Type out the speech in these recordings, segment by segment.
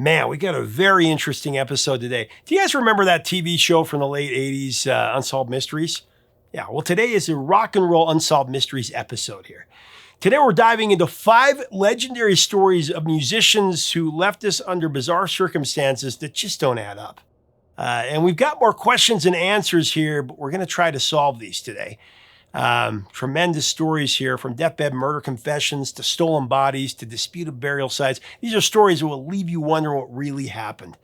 Man, we got a very interesting episode today. Do you guys remember that TV show from the late 80s, Unsolved Mysteries? Yeah, well, today is a rock and roll Unsolved Mysteries episode here. Today we're diving into 5 legendary stories of musicians who left us under bizarre circumstances that just don't add up. And we've got more questions and answers here, but we're going to try to solve these today. Tremendous stories here, from deathbed murder confessions to stolen bodies to disputed burial sites. These are stories that will leave you wondering what really happened.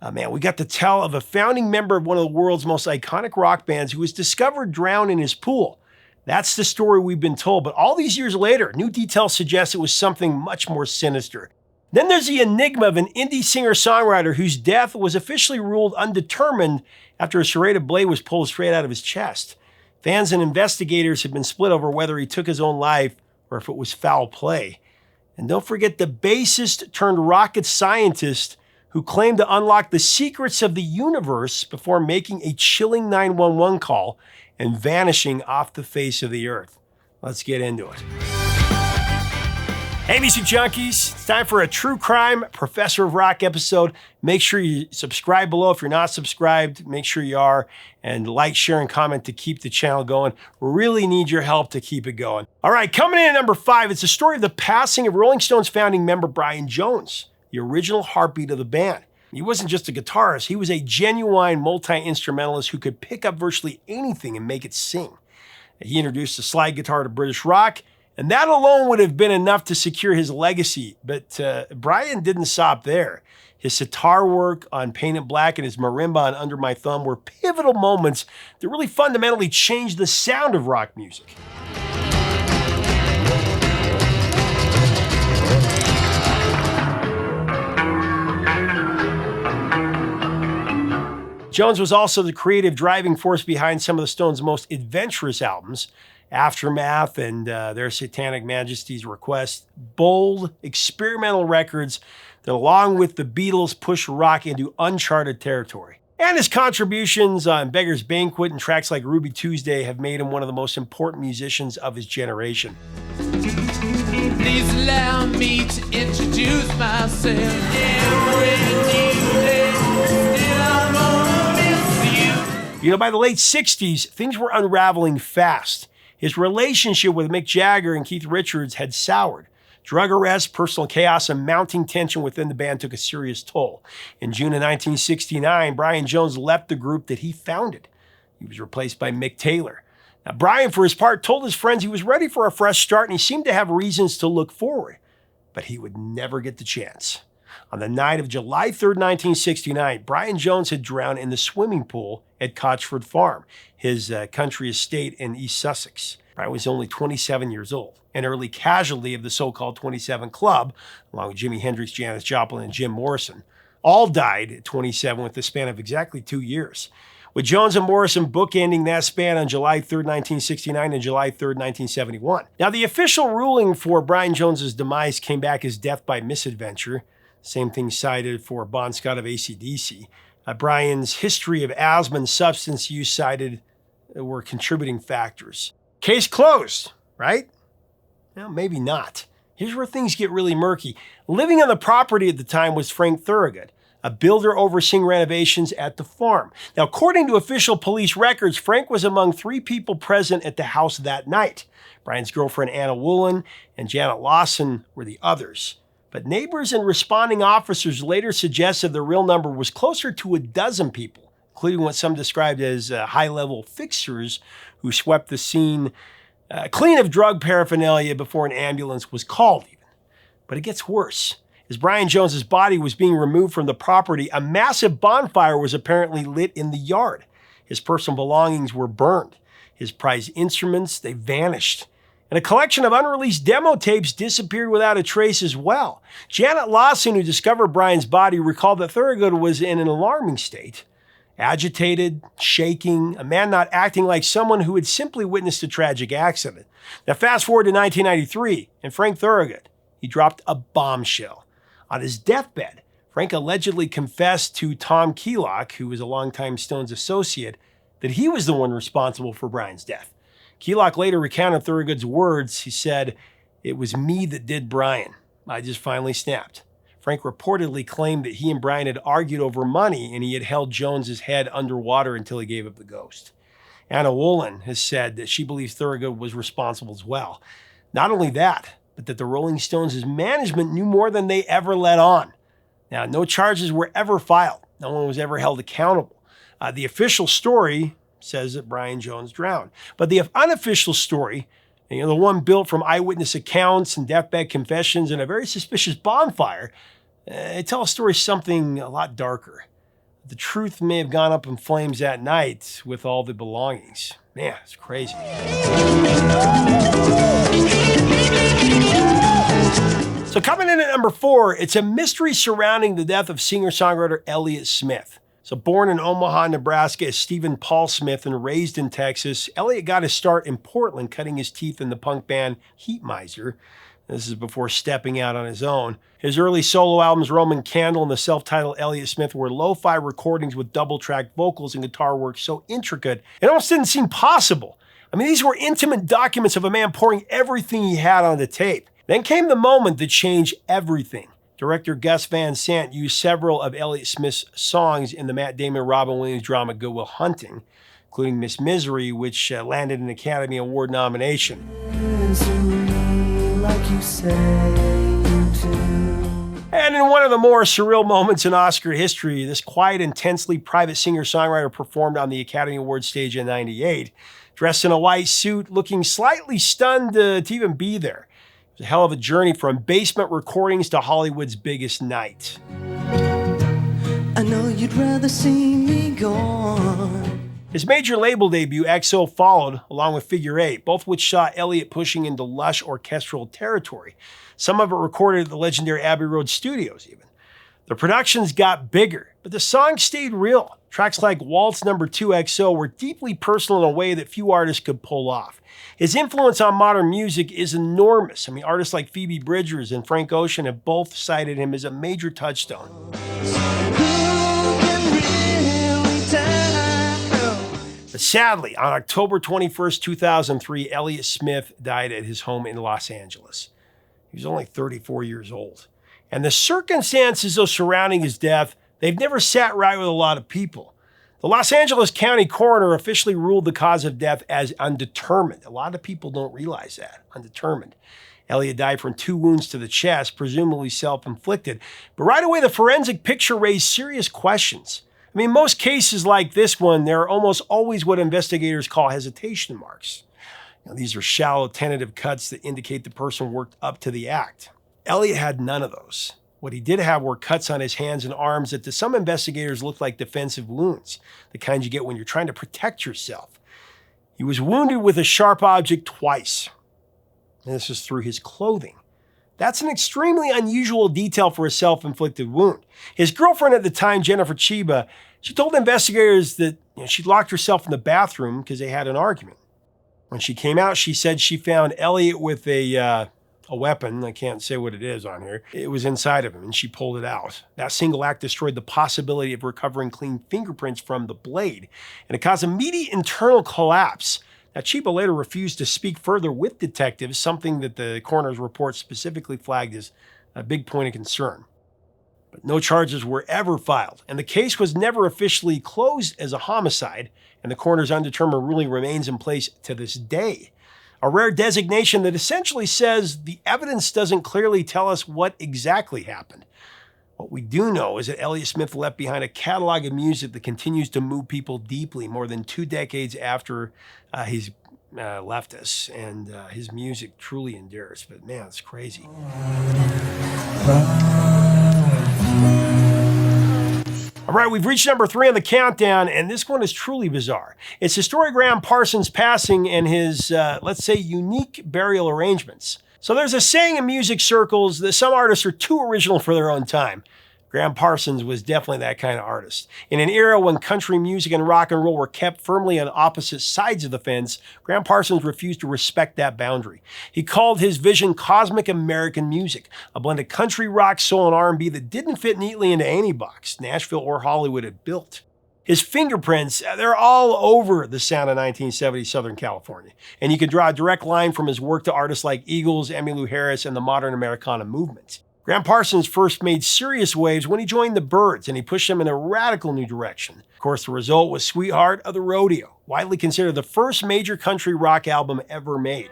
Man, we got to tell of a founding member of one of the world's most iconic rock bands who was discovered drowned in his pool. That's the story we've been told, but all these years later, new details suggest it was something much more sinister. Then there's the enigma of an indie singer-songwriter whose death was officially ruled undetermined after a serrated blade was pulled straight out of his chest. Fans and investigators have been split over whether he took his own life or if it was foul play. And don't forget the bassist turned rocket scientist who claimed to unlock the secrets of the universe before making a chilling 911 call and vanishing off the face of the earth. Let's get into it. Hey, music junkies, it's time for a true crime Professor of Rock episode. Make sure you subscribe below if you're not subscribed. Make sure you are, and like, share, and comment to keep the channel going. We really need your help to keep it going. All right, coming in at number 5, it's the story of the passing of Rolling Stones founding member Brian Jones, the original heartbeat of the band. He wasn't just a guitarist, he was a genuine multi-instrumentalist who could pick up virtually anything and make it sing. He introduced the slide guitar to British rock, and that alone would have been enough to secure his legacy. But Brian didn't stop there. His sitar work on Painted Black and his marimba on Under My Thumb were pivotal moments that really fundamentally changed the sound of rock music. Jones was also the creative driving force behind some of the Stones' most adventurous albums, Aftermath and Their Satanic Majesty's Request, bold, experimental records that, along with the Beatles, pushed rock into uncharted territory. And his contributions on Beggar's Banquet and tracks like Ruby Tuesday have made him one of the most important musicians of his generation. Please allow me to introduce myself. You know, by the late 60s, things were unraveling fast. His relationship with Mick Jagger and Keith Richards had soured. Drug arrests, personal chaos, and mounting tension within the band took a serious toll. In June of 1969, Brian Jones left the group that he founded. He was replaced by Mick Taylor. Now, Brian, for his part, told his friends he was ready for a fresh start, and he seemed to have reasons to look forward. But he would never get the chance. On the night of July 3rd, 1969, Brian Jones had drowned in the swimming pool at Cotchford Farm, his country estate in East Sussex. Brian was only 27 years old, an early casualty of the so-called 27 Club, along with Jimi Hendrix, Janis Joplin, and Jim Morrison. All died at 27 with the span of exactly 2 years, with Jones and Morrison bookending that span on July 3rd, 1969 and July 3rd, 1971. Now, the official ruling for Brian Jones's demise came back as death by misadventure. Same thing cited for Bon Scott of AC/DC. Brian's history of asthma and substance use cited were contributing factors. Case closed, right? Well, maybe not. Here's where things get really murky. Living on the property at the time was Frank Thorogood, a builder overseeing renovations at the farm. Now, according to official police records, Frank was among 3 people present at the house that night. Brian's girlfriend Anna Woolen and Janet Lawson were the others. But neighbors and responding officers later suggested the real number was closer to a dozen people, including what some described as high-level fixers who swept the scene clean of drug paraphernalia before an ambulance was called even. But it gets worse. As Brian Jones's body was being removed from the property, a massive bonfire was apparently lit in the yard. His personal belongings were burned. His prized instruments, they vanished. And a collection of unreleased demo tapes disappeared without a trace as well. Janet Lawson, who discovered Brian's body, recalled that Thorogood was in an alarming state. Agitated, shaking, a man not acting like someone who had simply witnessed a tragic accident. Now fast forward to 1993, and Frank Thorogood, he dropped a bombshell. On his deathbed, Frank allegedly confessed to Tom Keelock, who was a longtime Stones associate, that he was the one responsible for Brian's death. Keelock later recounted Thorogood's words. He said, "It was me that did Brian. I just finally snapped." Frank reportedly claimed that he and Brian had argued over money and he had held Jones's head underwater until he gave up the ghost. Anna Woolen has said that she believes Thorogood was responsible as well. Not only that, but that the Rolling Stones' management knew more than they ever let on. Now, no charges were ever filed. No one was ever held accountable. The official story says that Brian Jones drowned. But the unofficial story, the one built from eyewitness accounts and deathbed confessions and a very suspicious bonfire, tell a story something a lot darker. The truth may have gone up in flames that night with all the belongings. Man, it's crazy. So coming in at number 4, it's a mystery surrounding the death of singer-songwriter Elliott Smith. So born in Omaha, Nebraska as Stephen Paul Smith and raised in Texas, Elliott got his start in Portland cutting his teeth in the punk band Heat Miser. This is before stepping out on his own. His early solo albums, Roman Candle and the self-titled Elliott Smith, were lo-fi recordings with double-track vocals and guitar work so intricate, it almost didn't seem possible. I mean, these were intimate documents of a man pouring everything he had onto tape. Then came the moment that changed everything. Director Gus Van Sant used several of Elliott Smith's songs in the Matt Damon-Robin Williams drama Good Will Hunting, including Miss Misery, which landed an Academy Award nomination. Like you say you do. And in one of the more surreal moments in Oscar history, this quiet, intensely private singer-songwriter performed on the Academy Awards stage in '98, dressed in a white suit, looking slightly stunned to even be there. It was a hell of a journey from basement recordings to Hollywood's biggest night. I know you'd rather see me gone. His major label debut, XO, followed, along with Figure 8, both which saw Elliott pushing into lush orchestral territory, some of it recorded at the legendary Abbey Road Studios even. The productions got bigger, but the songs stayed real. Tracks like Waltz No. 2 XO were deeply personal in a way that few artists could pull off. His influence on modern music is enormous. I mean, artists like Phoebe Bridgers and Frank Ocean have both cited him as a major touchstone. But sadly, on October 21st, 2003, Elliott Smith died at his home in Los Angeles. He was only 34 years old. And the circumstances surrounding his death, they've never sat right with a lot of people. The Los Angeles County coroner officially ruled the cause of death as undetermined. A lot of people don't realize that, undetermined. Elliott died from 2 wounds to the chest, presumably self-inflicted. But right away, the forensic picture raised serious questions. I mean, most cases like this one, there are almost always what investigators call hesitation marks. These are shallow, tentative cuts that indicate the person worked up to the act. Elliott had none of those. What he did have were cuts on his hands and arms that to some investigators looked like defensive wounds, the kind you get when you're trying to protect yourself. He was wounded with a sharp object twice. And this is through his clothing. That's an extremely unusual detail for a self-inflicted wound. His girlfriend at the time, Jennifer Chiba, she told investigators that she locked herself in the bathroom because they had an argument. When she came out, she said she found Elliott with a weapon. I can't say what it is on here. It was inside of him, and she pulled it out. That single act destroyed the possibility of recovering clean fingerprints from the blade, and it caused immediate internal collapse. Now, Chiba later refused to speak further with detectives, something that the coroner's report specifically flagged as a big point of concern. But no charges were ever filed, and the case was never officially closed as a homicide, and the coroner's undetermined ruling remains in place to this day. A rare designation that essentially says the evidence doesn't clearly tell us what exactly happened. What we do know is that Elliott Smith left behind a catalog of music that continues to move people deeply more than 2 decades after he's left us, and his music truly endures. But man, it's crazy. All right, we've reached number 3 on the countdown, and this one is truly bizarre. It's historiogram Parsons' passing and his, let's say, unique burial arrangements. So there's a saying in music circles that some artists are too original for their own time. Graham Parsons was definitely that kind of artist. In an era when country music and rock and roll were kept firmly on opposite sides of the fence, Graham Parsons refused to respect that boundary. He called his vision cosmic American music, a blend of country, rock, soul, and R&B that didn't fit neatly into any box Nashville or Hollywood had built. His fingerprints, they're all over the sound of 1970s Southern California. And you can draw a direct line from his work to artists like Eagles, Emmylou Harris, and the modern Americana movement. Graham Parsons first made serious waves when he joined the Byrds, and he pushed them in a radical new direction. Of course, the result was Sweetheart of the Rodeo, widely considered the first major country rock album ever made.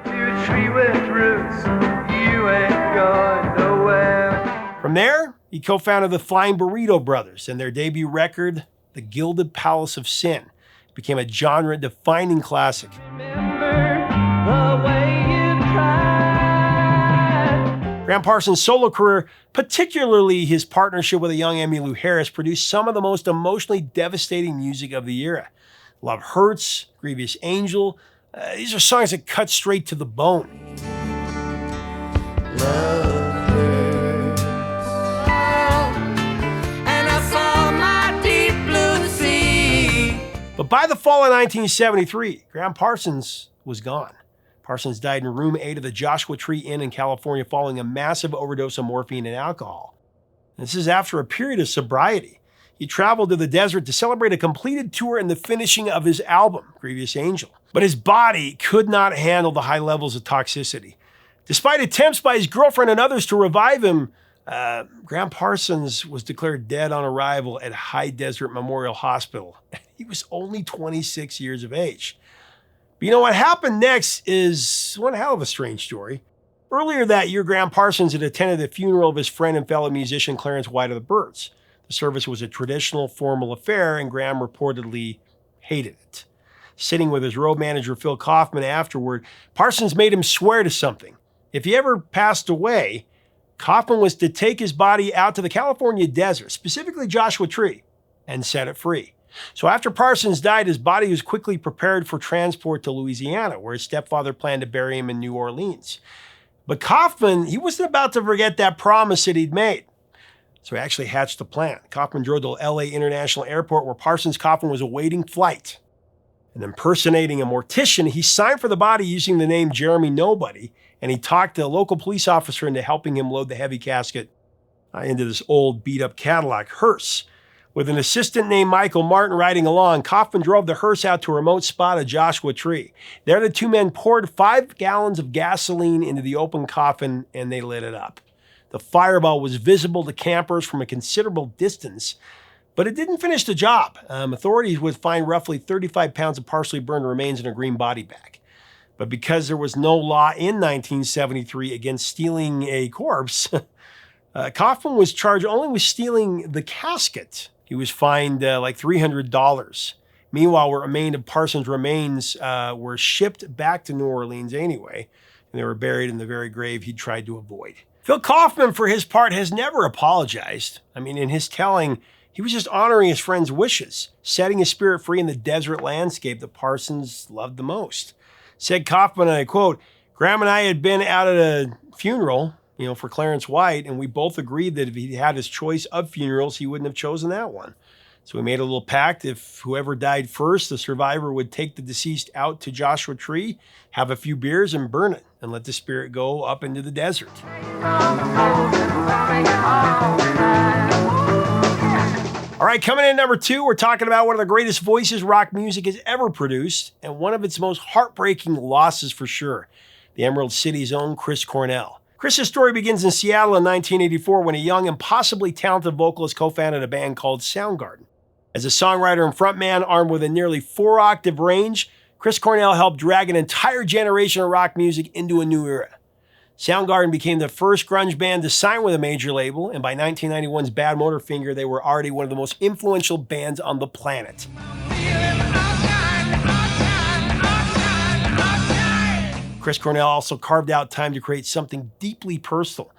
You're a tree with roots, you ain't going nowhere. From there, he co-founded the Flying Burrito Brothers, and their debut record, The Gilded Palace of Sin, became a genre-defining classic. Remember the way you cried. Graham Parsons' solo career, particularly his partnership with a young Emmylou Harris, produced some of the most emotionally devastating music of the era. Love Hurts, Grievous Angel, these are songs that cut straight to the bone. Love hurts. And I saw my deep blue sea. But by the fall of 1973, Graham Parsons was gone. Parsons died in room 8 of the Joshua Tree Inn in California following a massive overdose of morphine and alcohol. This is after a period of sobriety. He traveled to the desert to celebrate a completed tour and the finishing of his album, Grievous Angel. But his body could not handle the high levels of toxicity. Despite attempts by his girlfriend and others to revive him, Graham Parsons was declared dead on arrival at High Desert Memorial Hospital. He was only 26 years of age. But you know what happened next is one hell of a strange story. Earlier that year, Graham Parsons had attended the funeral of his friend and fellow musician Clarence White of the Byrds. The service was a traditional, formal affair, and Graham reportedly hated it. Sitting with his road manager, Phil Kaufman, afterward, Parsons made him swear to something. If he ever passed away, Kaufman was to take his body out to the California desert, specifically Joshua Tree, and set it free. So after Parsons died, his body was quickly prepared for transport to Louisiana, where his stepfather planned to bury him in New Orleans. But Kaufman, he wasn't about to forget that promise that he'd made. So he actually hatched a plan. Kaufman drove to LA International Airport, where Parsons' coffin was awaiting flight. And impersonating a mortician, he signed for the body using the name Jeremy Nobody, and he talked a local police officer into helping him load the heavy casket into this old beat-up Cadillac hearse. With an assistant named Michael Martin riding along, Kaufman drove the hearse out to a remote spot of Joshua Tree. There, the two men poured 5 gallons of gasoline into the open coffin, and they lit it up. The fireball was visible to campers from a considerable distance, but it didn't finish the job. Authorities would find roughly 35 pounds of partially burned remains in a green body bag. But because there was no law in 1973 against stealing a corpse, Kaufman was charged only with stealing the casket. He was fined like $300. Meanwhile, what remained of Parsons' remains were shipped back to New Orleans anyway, and they were buried in the very grave he tried to avoid. Phil Kaufman, for his part, has never apologized. I mean, in his telling, he was just honoring his friend's wishes, setting his spirit free in the desert landscape that Parsons loved the most. Said Kaufman, and I quote, "Graham and I had been out at a funeral, for Clarence White, and we both agreed that if he had his choice of funerals, he wouldn't have chosen that one. So we made a little pact. If whoever died first, the survivor would take the deceased out to Joshua Tree, have a few beers, and burn it, and let the spirit go up into the desert." All right, coming in at number 2, we're talking about one of the greatest voices rock music has ever produced, and one of its most heartbreaking losses for sure, the Emerald City's own Chris Cornell. Chris's story begins in Seattle in 1984 when a young and possibly talented vocalist co-founded a band called Soundgarden. As a songwriter and frontman armed with a nearly 4-octave range, Chris Cornell helped drag an entire generation of rock music into a new era. Soundgarden became the first grunge band to sign with a major label, and by 1991's Bad Motorfinger, they were already one of the most influential bands on the planet. Chris Cornell also carved out time to create something deeply personal.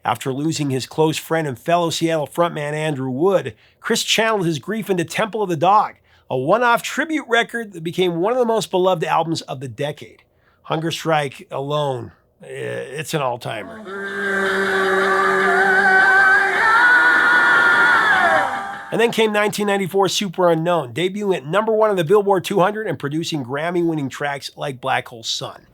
After losing his close friend and fellow Seattle frontman Andrew Wood, Chris channeled his grief into Temple of the Dog, a one-off tribute record that became one of the most beloved albums of the decade. Hunger Strike alone, it's an all-timer. And then came 1994's Super Unknown, debuting at number 1 on the Billboard 200 and producing Grammy-winning tracks like Black Hole Sun.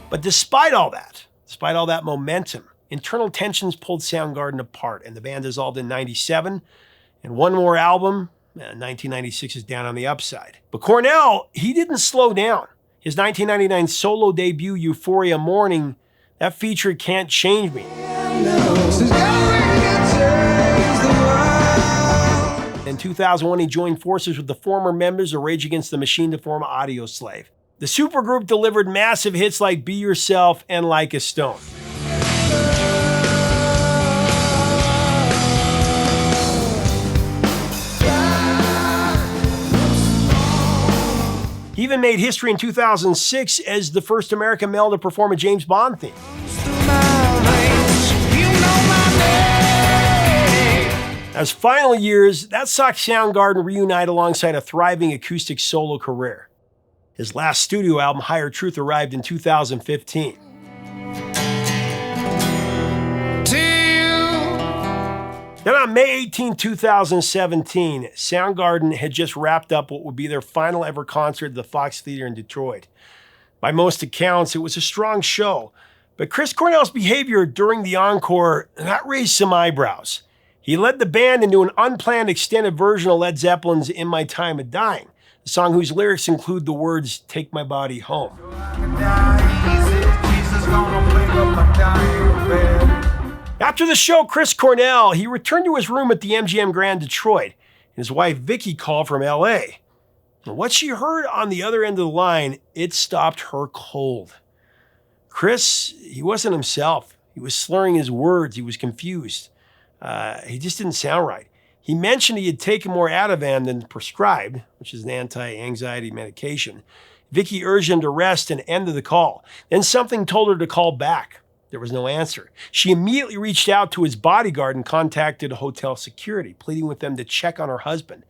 But despite all that momentum, internal tensions pulled Soundgarden apart, and the band dissolved in 97, and one more album, 1996 is down on the upside. But Cornell, he didn't slow down. His 1999 solo debut, Euphoria Morning, that featured Can't Change Me. In 2001, he joined forces with the former members of Rage Against the Machine to form Audioslave. The supergroup delivered massive hits like Be Yourself and Like a Stone. He even made history in 2006 as the first American male to perform a James Bond theme. As final years, that saw Soundgarden reunite alongside a thriving acoustic solo career. His last studio album, Higher Truth, arrived in 2015. Then on May 18, 2017, Soundgarden had just wrapped up what would be their final ever concert at the Fox Theater in Detroit. By most accounts, it was a strong show, but Chris Cornell's behavior during the encore, that raised some eyebrows. He led the band into an unplanned extended version of Led Zeppelin's In My Time of Dying, a song whose lyrics include the words, "Take my body home." After the show, Chris Cornell, he returned to his room at the MGM Grand Detroit, and his wife Vicky called from LA. And what she heard on the other end of the line, it stopped her cold. Chris, he wasn't himself. He was slurring his words. He was confused. He just didn't sound right. He mentioned he had taken more Ativan than prescribed, which is an anti-anxiety medication. Vicky urged him to rest and ended the call. Then something told her to call back. There was no answer. She immediately reached out to his bodyguard and contacted hotel security, pleading with them to check on her husband.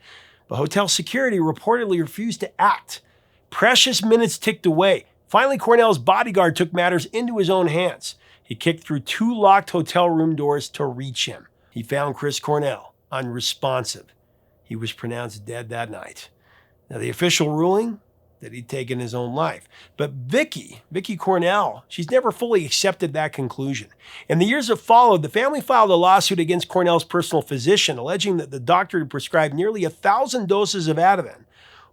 But hotel security reportedly refused to act. Precious minutes ticked away. Finally, Cornell's bodyguard took matters into his own hands. He kicked through 2 locked hotel room doors to reach him. He found Chris Cornell unresponsive. He was pronounced dead that night. Now, the official ruling? That he'd taken his own life. But Vicky Cornell, she's never fully accepted that conclusion. In the years that followed, the family filed a lawsuit against Cornell's personal physician, alleging that the doctor had prescribed nearly 1,000 doses of Ativan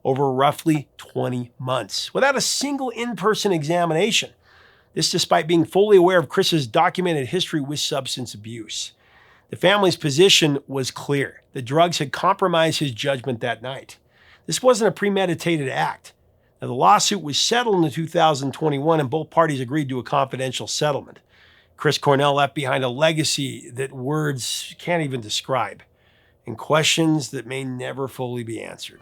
over roughly 20 months, without a single in-person examination. This despite being fully aware of Chris's documented history with substance abuse. The family's position was clear. The drugs had compromised his judgment that night. This wasn't a premeditated act. Now, the lawsuit was settled in 2021, and both parties agreed to a confidential settlement. Chris Cornell left behind a legacy that words can't even describe, and questions that may never fully be answered.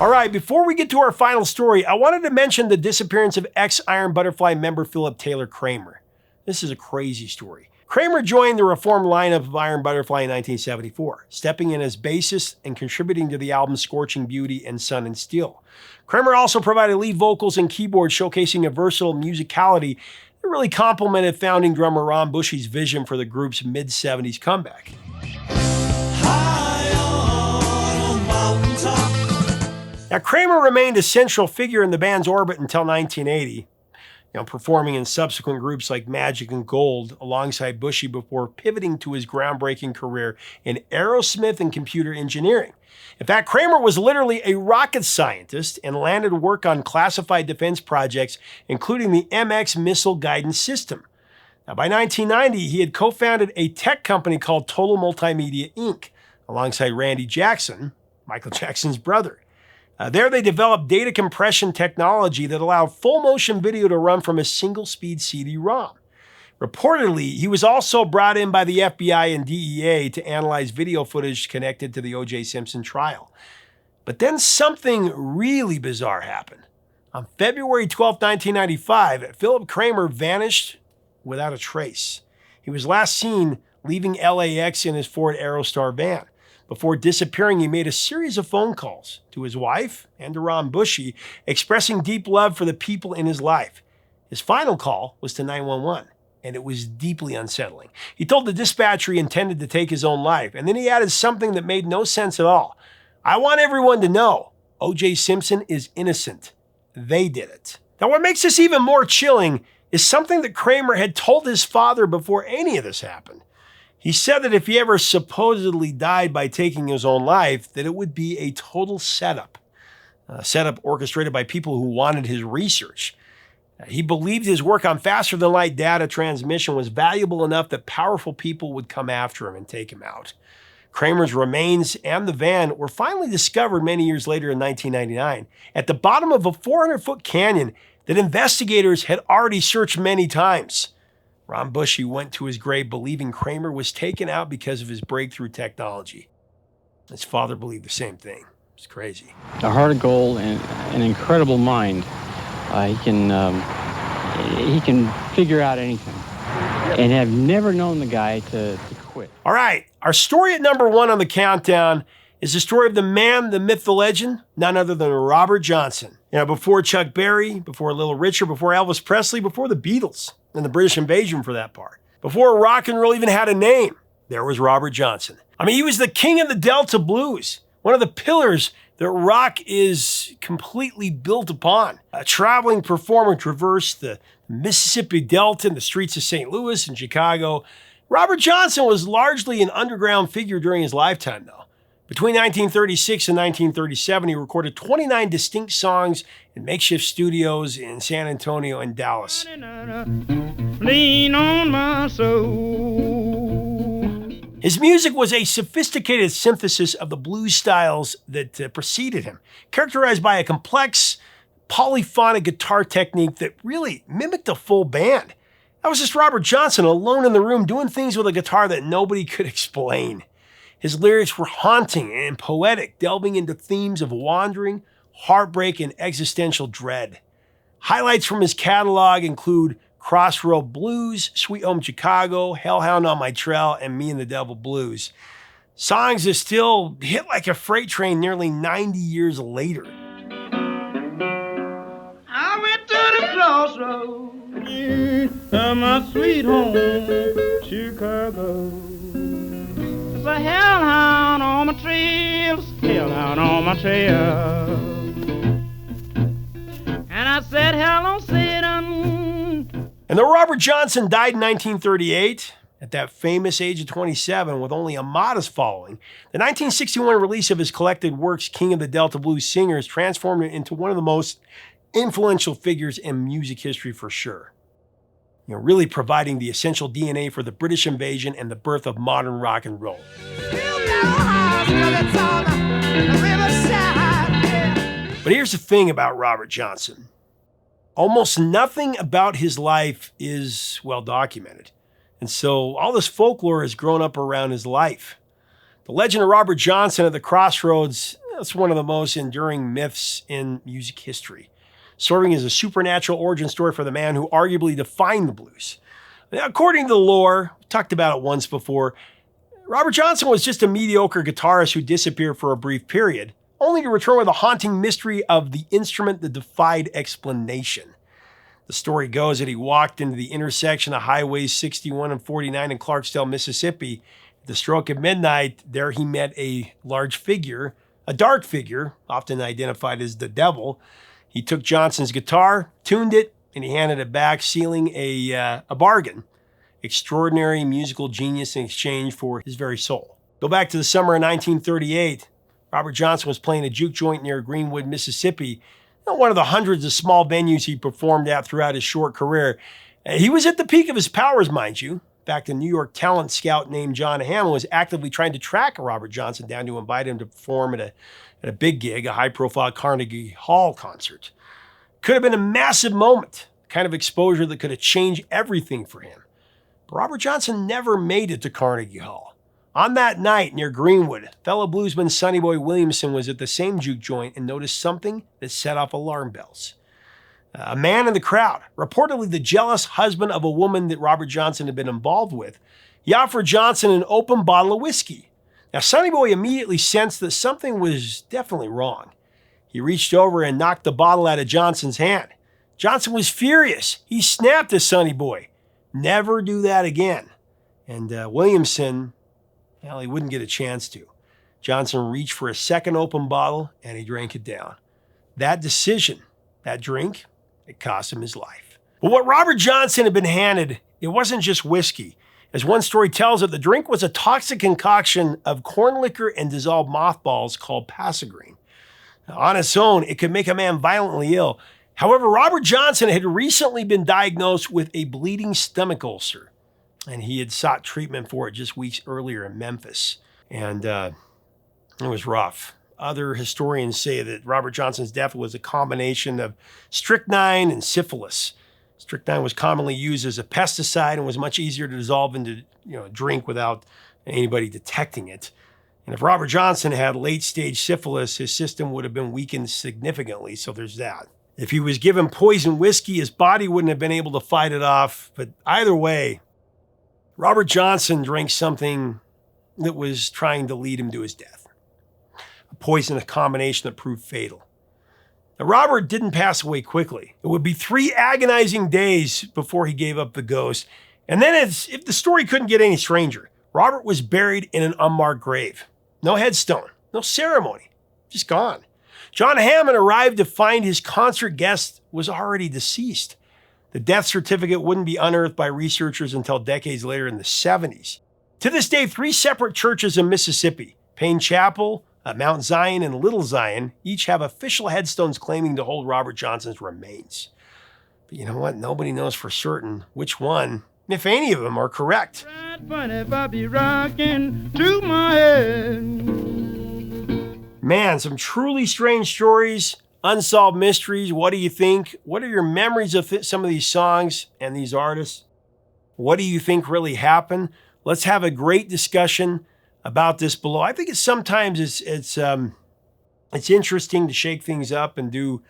All right, before we get to our final story, I wanted to mention the disappearance of ex-Iron Butterfly member Phillip Taylor Kramer. This is a crazy story. Kramer joined the reformed lineup of Iron Butterfly in 1974, stepping in as bassist and contributing to the albums Scorching Beauty and Sun and Steel. Kramer also provided lead vocals and keyboards, showcasing a versatile musicality that really complemented founding drummer Ron Bushy's vision for the group's mid-70s comeback. Now, Kramer remained a central figure in the band's orbit until 1980. Performing in subsequent groups like Magic and Gold alongside Bushy before pivoting to his groundbreaking career in Aerosmith and computer engineering. In fact, Kramer was literally a rocket scientist and landed work on classified defense projects, including the MX missile guidance system. Now, by 1990, he had co-founded a tech company called Total Multimedia, Inc., alongside Randy Jackson, Michael Jackson's brother. There they developed data compression technology that allowed full motion video to run from a single-speed CD-ROM. Reportedly, he was also brought in by the FBI and DEA to analyze video footage connected to the O.J. Simpson trial. But then something really bizarre happened. On February 12, 1995, Phillip Kramer vanished without a trace. He was last seen leaving LAX in his Ford Aerostar van. Before disappearing, he made a series of phone calls to his wife and to Ron Bushy, expressing deep love for the people in his life. His final call was to 911, and it was deeply unsettling. He told the dispatcher he intended to take his own life, and then he added something that made no sense at all. "I want everyone to know O.J. Simpson is innocent. They did it." Now, what makes this even more chilling is something that Kramer had told his father before any of this happened. He said that if he ever supposedly died by taking his own life, that it would be a total setup. A setup orchestrated by people who wanted his research. He believed his work on faster-than-light data transmission was valuable enough that powerful people would come after him and take him out. Kramer's remains and the van were finally discovered many years later in 1999 at the bottom of a 400-foot canyon that investigators had already searched many times. Ron Bushy went to his grave believing Kramer was taken out because of his breakthrough technology. His father believed the same thing. It's crazy. A heart of gold and an incredible mind. He can figure out anything. And I've never known the guy to quit. All right, our story at number 1 on the countdown is the story of the man, the myth, the legend, none other than Robert Johnson. You know, before Chuck Berry, before Little Richard, before Elvis Presley, before the Beatles, and the British Invasion for that part. Before rock and roll even had a name, there was Robert Johnson. I mean, he was the king of the Delta blues, one of the pillars that rock is completely built upon. A traveling performer traversed the Mississippi Delta and the streets of St. Louis and Chicago. Robert Johnson was largely an underground figure during his lifetime, though. Between 1936 and 1937, he recorded 29 distinct songs in makeshift studios in San Antonio and Dallas. Lean on my soul. His music was a sophisticated synthesis of the blues styles that preceded him, characterized by a complex, polyphonic guitar technique that really mimicked a full band. That was just Robert Johnson alone in the room doing things with a guitar that nobody could explain. His lyrics were haunting and poetic, delving into themes of wandering, heartbreak, and existential dread. Highlights from his catalog include Crossroad Blues, Sweet Home Chicago, Hellhound on My Trail, and Me and the Devil Blues. Songs that still hit like a freight train nearly 90 years later. I went to the crossroads of my sweet home, Chicago. There's a hellhound on my trail, hellhound on my trail. And I said, hello, Satan. And though Robert Johnson died in 1938, at that famous age of 27 with only a modest following, the 1961 release of his collected works, King of the Delta Blues Singers, transformed him into one of the most influential figures in music history for sure. You know, really providing the essential DNA for the British invasion and the birth of modern rock and roll. But here's the thing about Robert Johnson. Almost nothing about his life is well documented. And so all this folklore has grown up around his life. The legend of Robert Johnson at the Crossroads, that's one of the most enduring myths in music history, serving as a supernatural origin story for the man who arguably defined the blues. Now, according to the lore, we talked about it once before, Robert Johnson was just a mediocre guitarist who disappeared for a brief period, only to return with a haunting mystery of the instrument that defied explanation. The story goes that he walked into the intersection of highways 61 and 49 in Clarksdale, Mississippi. At the stroke of midnight, there he met a large figure, a dark figure, often identified as the devil. He took Johnson's guitar, tuned it, and he handed it back, sealing a bargain. Extraordinary musical genius in exchange for his very soul. Go back to the summer of 1938. Robert Johnson was playing a juke joint near Greenwood, Mississippi, one of the hundreds of small venues he performed at throughout his short career. He was at the peak of his powers, mind you. In fact, a New York talent scout named John Hammond was actively trying to track Robert Johnson down to invite him to perform at a big gig, a high-profile Carnegie Hall concert. Could have been a massive moment, kind of exposure that could have changed everything for him. But Robert Johnson never made it to Carnegie Hall. On that night near Greenwood, fellow bluesman Sonny Boy Williamson was at the same juke joint and noticed something that set off alarm bells. A man in the crowd, reportedly the jealous husband of a woman that Robert Johnson had been involved with, he offered Johnson an open bottle of whiskey. Now, Sonny Boy immediately sensed that something was definitely wrong. He reached over and knocked the bottle out of Johnson's hand. Johnson was furious. He snapped at Sonny Boy, "Never do that again." And Williamson, well, he wouldn't get a chance to. Johnson reached for a second open bottle and he drank it down. That decision, that drink, it cost him his life. But what Robert Johnson had been handed, it wasn't just whiskey. As one story tells it, the drink was a toxic concoction of corn liquor and dissolved mothballs called passagreen. Now, on its own, it could make a man violently ill. However, Robert Johnson had recently been diagnosed with a bleeding stomach ulcer, and he had sought treatment for it just weeks earlier in Memphis. And it was rough. Other historians say that Robert Johnson's death was a combination of strychnine and syphilis. Strychnine was commonly used as a pesticide and was much easier to dissolve into a drink without anybody detecting it. And if Robert Johnson had late-stage syphilis, his system would have been weakened significantly, so there's that. If he was given poison whiskey, his body wouldn't have been able to fight it off. But either way, Robert Johnson drank something that was trying to lead him to his death. A poisonous combination that proved fatal. Now, Robert didn't pass away quickly. It would be 3 agonizing days before he gave up the ghost. And then, if the story couldn't get any stranger, Robert was buried in an unmarked grave. No headstone, no ceremony, just gone. John Hammond arrived to find his concert guest was already deceased. The death certificate wouldn't be unearthed by researchers until decades later in the 70s. To this day, 3 separate churches in Mississippi, Payne Chapel, Mount Zion, and Little Zion, each have official headstones claiming to hold Robert Johnson's remains. But you know what? Nobody knows for certain which one, if any of them, are correct. Man, some truly strange stories, unsolved mysteries. What do you think? What are your memories of some of these songs and these artists? What do you think really happened? Let's have a great discussion about this below. I think sometimes it's interesting to shake things up and do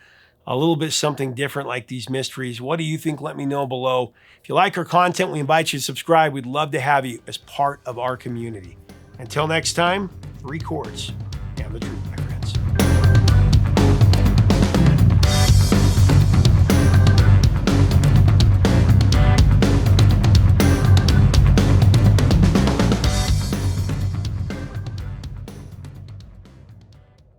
a little bit something different like these mysteries. What do you think? Let me know below. If you like our content, we invite you to subscribe. We'd love to have you as part of our community. Until next time, 3 chords.